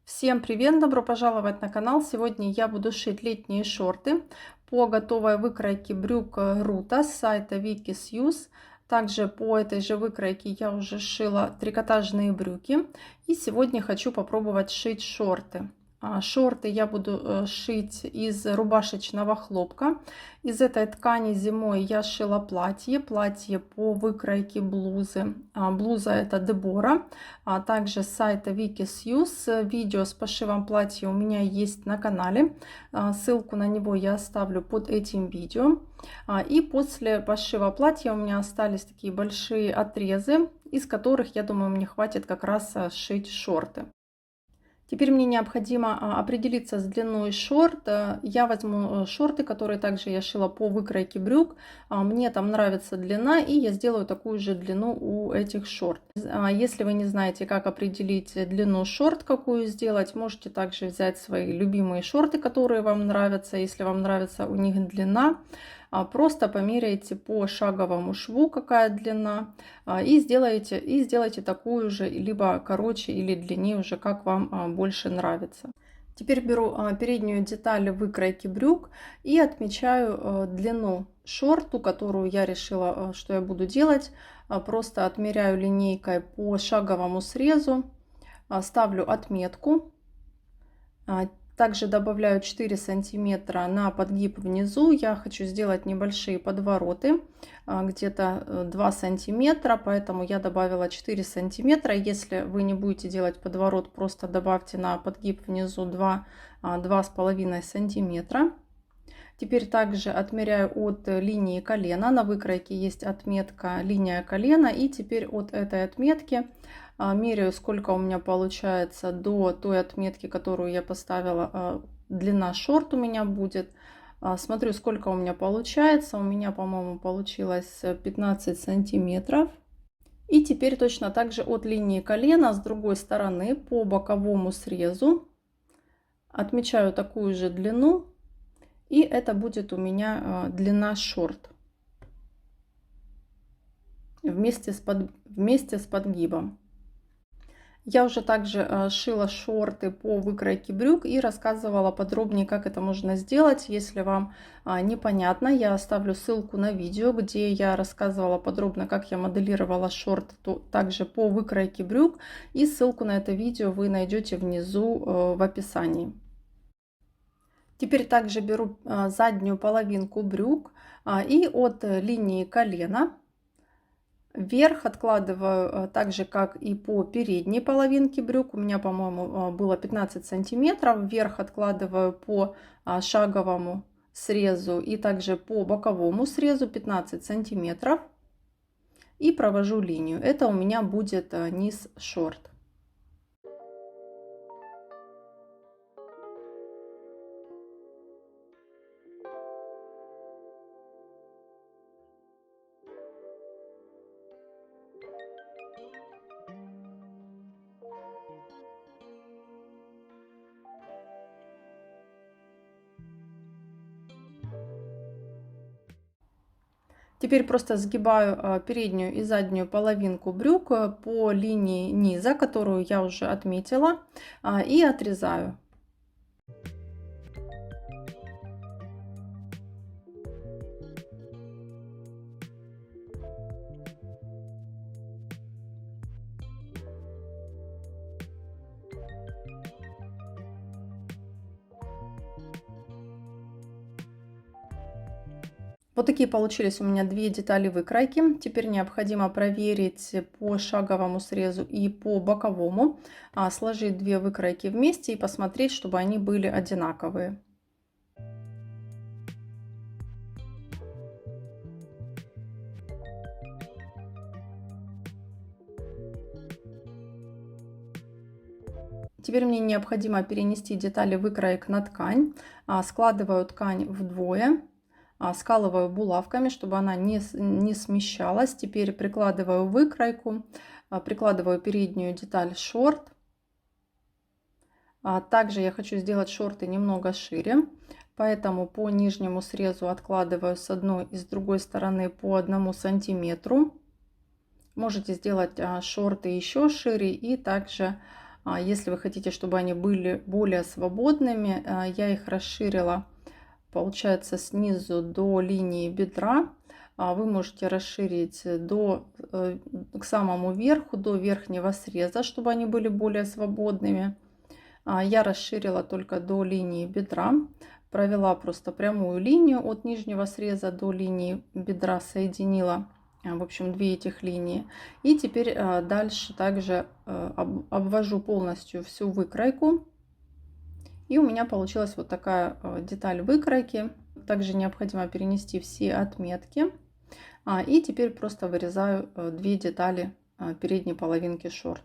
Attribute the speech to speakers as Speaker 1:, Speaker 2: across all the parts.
Speaker 1: Всем привет! Добро пожаловать на канал! Сегодня я буду шить летние шорты по готовой выкройке брюк Рута с сайта Wikisuse. Также по этой же выкройке я уже шила трикотажные брюки. И сегодня хочу попробовать шить шорты. Шорты я буду шить из рубашечного хлопка. Из этой ткани зимой я шила платье по выкройке блузы. Блуза это Дебора. Также с сайта Wikisuse. Видео с пошивом платья у меня есть на канале. Ссылку на него я оставлю под этим видео. И после пошива платья у меня остались такие большие отрезы, из которых, я думаю, мне хватит как раз сшить шорты. Теперь мне необходимо определиться с длиной шорт. Я возьму шорты, которые также я шила по выкройке брюк. Мне там нравится длина, и я сделаю такую же длину у этих шорт. Если вы не знаете, как определить длину шорт, какую сделать, можете также взять свои любимые шорты, которые вам нравятся. Если вам нравится у них длина, просто померяйте по шаговому шву, какая длина, и сделайте такую же, либо короче или длиннее, уже как вам больше нравится. Теперь беру переднюю деталь выкройки брюк и отмечаю длину шорту, которую я решила, что я буду делать. Просто отмеряю линейкой по шаговому срезу, ставлю отметку. Также добавляю 4 сантиметра на подгиб внизу. Я хочу сделать небольшие подвороты, где-то 2 сантиметра, поэтому я добавила 4 сантиметра. Если вы не будете делать подворот, просто добавьте на подгиб внизу 2,5 сантиметра. Теперь также отмеряю от линии колена. На выкройке есть отметка линия колена. И теперь от этой отметки меряю, сколько у меня получается до той отметки, которую я поставила. Длина шорт у меня будет. Смотрю, сколько у меня получается. У меня, по-моему, получилось 15 сантиметров. И теперь точно так же от линии колена с другой стороны по боковому срезу отмечаю такую же длину. И это будет у меня длина шорт вместе с подгибом. Я уже также шила шорты по выкройке брюк и рассказывала подробнее, как это можно сделать. Если вам непонятно, я оставлю ссылку на видео, где я рассказывала подробно, как я моделировала шорты также по выкройке брюк. И ссылку на это видео вы найдете внизу в описании. Теперь также беру заднюю половинку брюк и от линии колена вверх откладываю так же, как и по передней половинке брюк. У меня, по-моему, было 15 сантиметров. Вверх откладываю по шаговому срезу и также по боковому срезу 15 сантиметров. И провожу линию. Это у меня будет низ шорт. Теперь просто сгибаю переднюю и заднюю половинку брюк по линии низа, которую я уже отметила, и отрезаю. Вот такие получились у меня две детали выкройки. Теперь необходимо проверить по шаговому срезу и по боковому, сложить две выкройки вместе и посмотреть, чтобы они были одинаковые. Теперь мне необходимо перенести детали выкроек на ткань. Складываю ткань вдвое. Скалываю булавками, чтобы она не смещалась. Теперь прикладываю выкройку, прикладываю переднюю деталь шорт. Также я хочу сделать шорты немного шире, поэтому по нижнему срезу откладываю с одной и с другой стороны по 1 сантиметру. Можете сделать шорты еще шире и также Если вы хотите, чтобы они были более свободными, я их расширила, получается, снизу до линии бедра. Вы можете расширить к самому верху, до верхнего среза, чтобы они были более свободными. Я расширила только до линии бедра. Провела просто прямую линию от нижнего среза до линии бедра, соединила, в общем, две этих линии. И теперь дальше также обвожу полностью всю выкройку. И у меня получилась вот такая деталь выкройки. Также необходимо перенести все отметки. И теперь просто вырезаю две детали передней половинки шорт.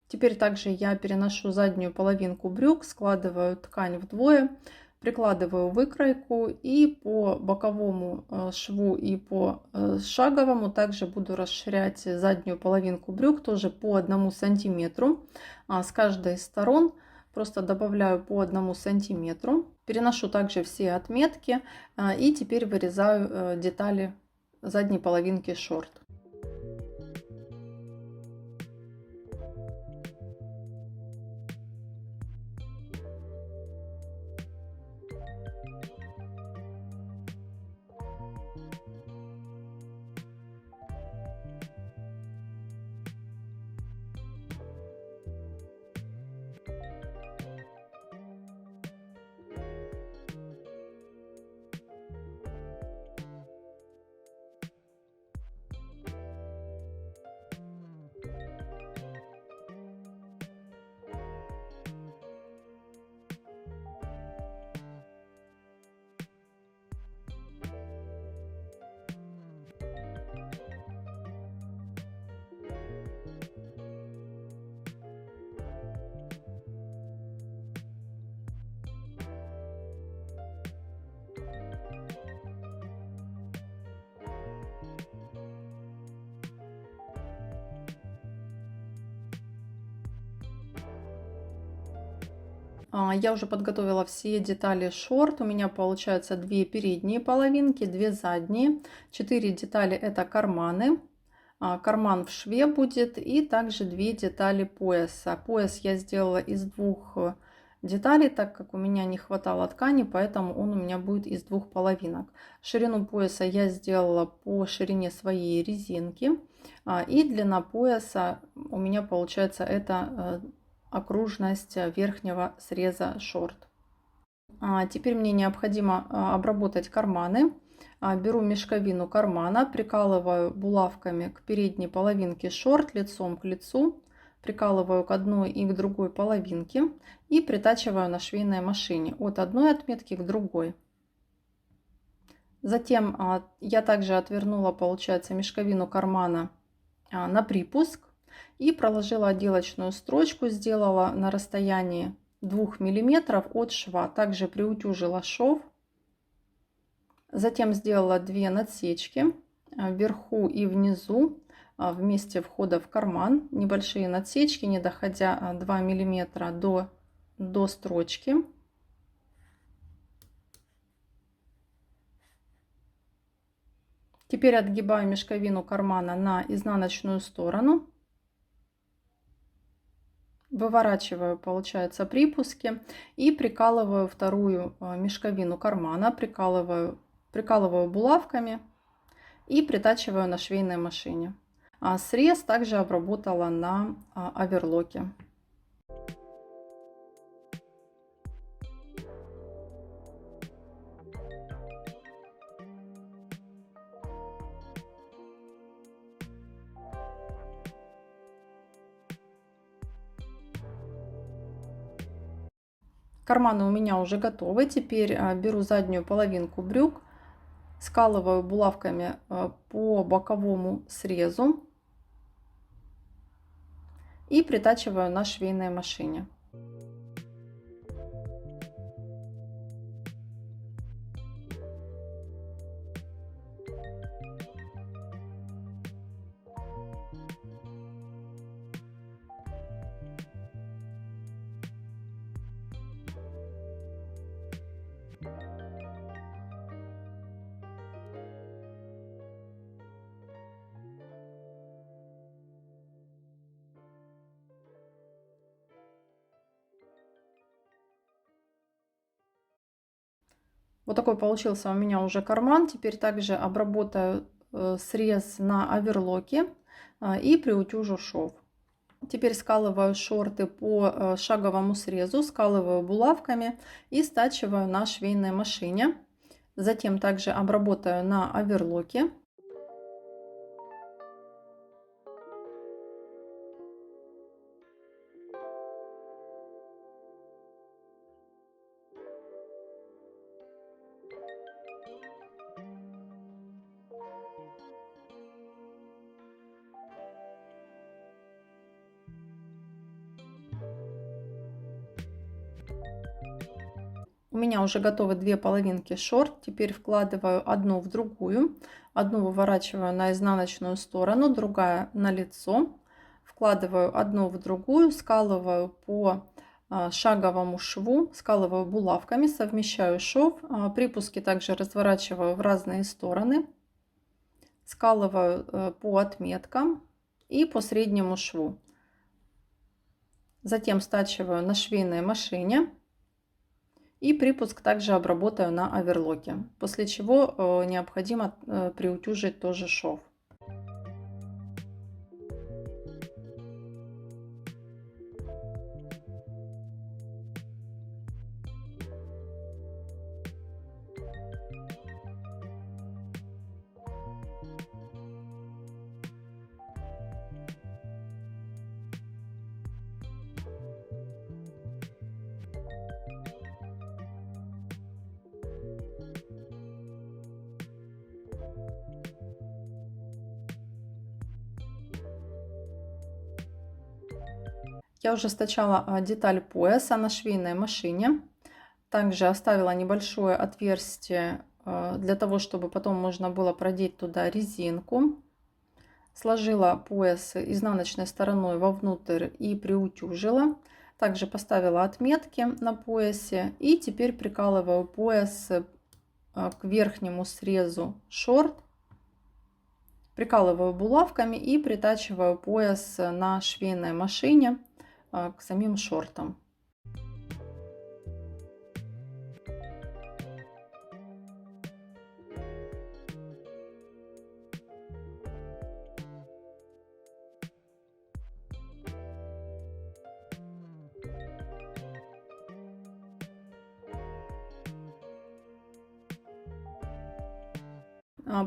Speaker 1: Теперь также я переношу заднюю половинку брюк, складываю ткань вдвое, прикладываю выкройку и по боковому шву и по шаговому также буду расширять заднюю половинку брюк тоже по 1 сантиметру. С каждой из сторон просто добавляю по 1 сантиметру. Переношу также все отметки и теперь вырезаю детали задней половинки шорт. Я уже подготовила все детали шорт. У меня получается 2 передние половинки, 2 задние. 4 детали это карманы. Карман в шве будет. И также 2 детали пояса. Пояс я сделала из 2 деталей, так как у меня не хватало ткани, поэтому он у меня будет из 2 половинок. Ширину пояса я сделала по ширине своей резинки. И длина пояса у меня получается это окружность верхнего среза шорт. Теперь мне необходимо обработать карманы. Беру мешковину кармана, прикалываю булавками к передней половинке шорт лицом к лицу, прикалываю к одной и к другой половинке и притачиваю на швейной машине от одной отметки к другой. Затем я также отвернула, получается, мешковину кармана на припуск и проложила отделочную строчку, сделала на расстоянии 2 мм от шва. Также приутюжила шов. Затем сделала 2 надсечки вверху и внизу в месте входа в карман. Небольшие надсечки, не доходя 2 мм до строчки. Теперь отгибаю мешковину кармана на изнаночную сторону. Выворачиваю, получается, припуски и прикалываю вторую мешковину кармана, прикалываю булавками и притачиваю на швейной машине. Срез также обработала на оверлоке. Карманы у меня уже готовы. Теперь беру заднюю половинку брюк, скалываю булавками по боковому срезу и притачиваю на швейной машине. Вот такой получился у меня уже карман. Теперь также обработаю срез на оверлоке и приутюжу шов. Теперь скалываю шорты по шаговому срезу, скалываю булавками и стачиваю на швейной машине. Затем также обработаю на оверлоке. У меня уже готовы две половинки шорт. Теперь вкладываю одну в другую. Одну выворачиваю на изнаночную сторону, другая на лицо. Вкладываю одну в другую, скалываю по шаговому шву, скалываю булавками, совмещаю шов. Припуски также разворачиваю в разные стороны. Скалываю по отметкам и по среднему шву. Затем стачиваю на швейной машине. И припуск также обработаю на оверлоке, после чего необходимо приутюжить тоже шов. Я уже стачала деталь пояса на швейной машине. Также оставила небольшое отверстие для того, чтобы потом можно было продеть туда резинку. Сложила пояс изнаночной стороной вовнутрь и приутюжила. Также поставила отметки на поясе. И теперь прикалываю пояс к верхнему срезу шорт. Прикалываю булавками и притачиваю пояс на швейной машине к самим шортам.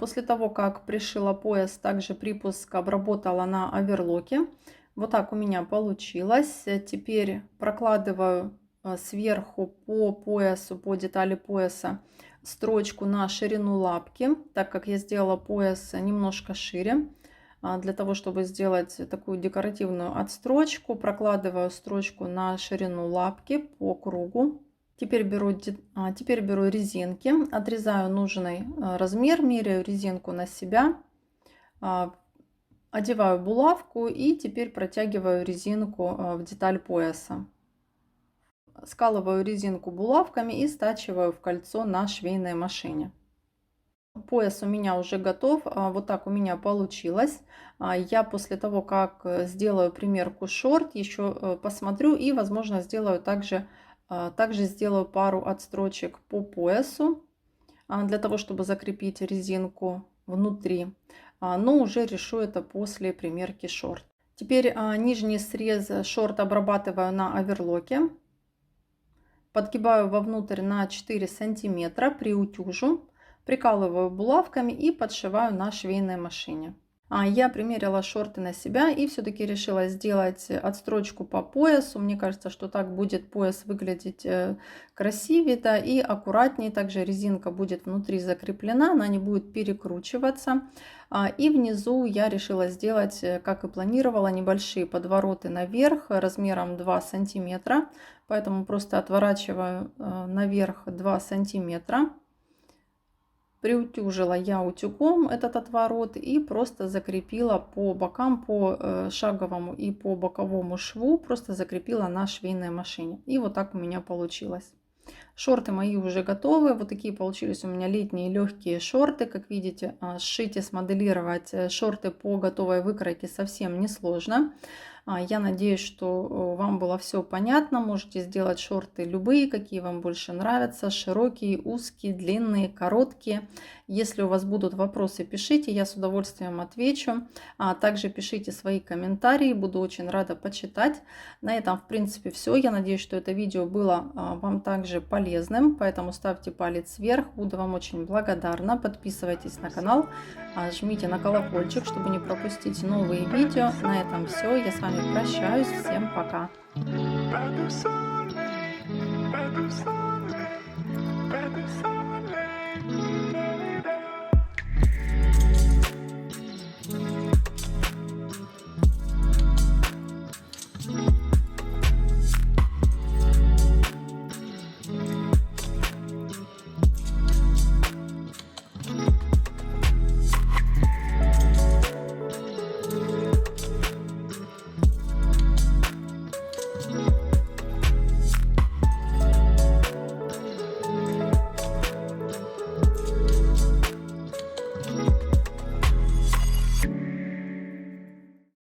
Speaker 1: После того, как пришила пояс, также припуск обработала на оверлоке. Вот так у меня получилось. Теперь прокладываю сверху по поясу, по детали пояса строчку на ширину лапки, так как я сделала пояс немножко шире. Для того, чтобы сделать такую декоративную отстрочку, прокладываю строчку на ширину лапки по кругу. Теперь беру резинки, отрезаю нужный размер, меряю резинку на себя, одеваю булавку и теперь протягиваю резинку в деталь пояса. Скалываю резинку булавками и стачиваю в кольцо на швейной машине. Пояс у меня уже готов, вот так у меня получилось. Я после того, как сделаю примерку шорт, еще посмотрю и, возможно, сделаю также сделаю пару отстрочек по поясу, для того, чтобы закрепить резинку внутри. Но уже решу это после примерки шорт. Теперь нижний срез шорт обрабатываю на оверлоке. Подгибаю вовнутрь на 4 сантиметра, приутюжу, прикалываю булавками и подшиваю на швейной машине. Я примерила шорты на себя и все-таки решила сделать отстрочку по поясу. Мне кажется, что так будет пояс выглядеть красивее, да, и аккуратнее. Также резинка будет внутри закреплена, она не будет перекручиваться. И внизу я решила сделать, как и планировала, небольшие подвороты наверх размером 2 сантиметра. Поэтому просто отворачиваю наверх 2 сантиметра. Приутюжила я утюгом этот отворот и просто закрепила по бокам, по шаговому и по боковому шву, просто закрепила на швейной машине. И вот так у меня получилось. Шорты мои уже готовы. Вот такие получились у меня летние легкие шорты. Как видите, сшить и смоделировать шорты по готовой выкройке совсем несложно. Я надеюсь, что вам было все понятно. Можете сделать шорты любые, какие вам больше нравятся. Широкие, узкие, длинные, короткие. Если у вас будут вопросы, пишите, я с удовольствием отвечу. Также пишите свои комментарии, буду очень рада почитать. На этом, в принципе, все. Я надеюсь, что это видео было вам также полезным, поэтому ставьте палец вверх. Буду вам очень благодарна. Подписывайтесь на канал, жмите на колокольчик, чтобы не пропустить новые видео. На этом все. Я с вами прощаюсь. Всем пока. Pas de soleil, pas de soleil, pas de soleil.